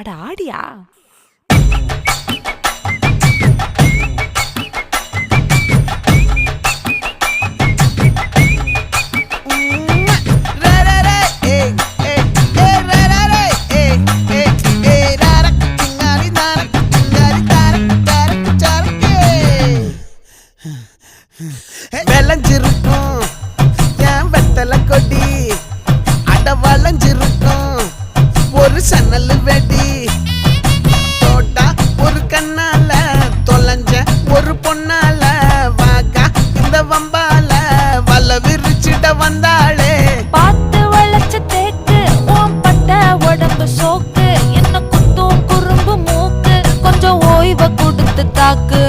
அட ஆடியா? விளைஞ்சிருக்கும் என் வெத்தலை கொடி, அட வளைஞ்சிருக்கும் ஒரு சன்னல் வெடி. தோட்டா ஒரு கண்ணால தொலைஞ்ச ஒரு பொண்ணால வாக்கா இந்த வம்பால வல விரிச்சிட வந்தாளே. பார்த்து வளைச்ச தேக்கு ஓம் பட்ட உடம்பு சோக்கு, என்ன குத்தும் குறும்பு மூக்கு, கொஞ்சம் ஓய்வை கொடுத்து தாக்கு.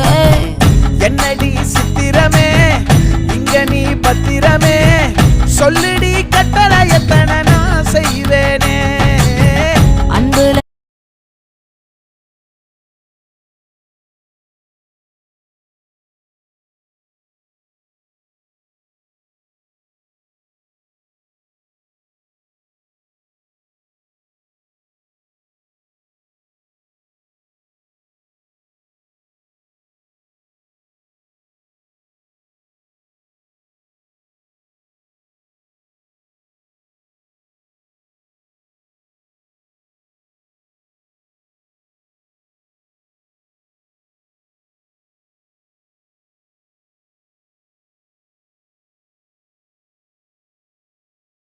என்னடி சித்திரமே இங்க நீ பத்திரமே, சொல்லுடி கட்டளை எத்தனை நான் செய்வேன்.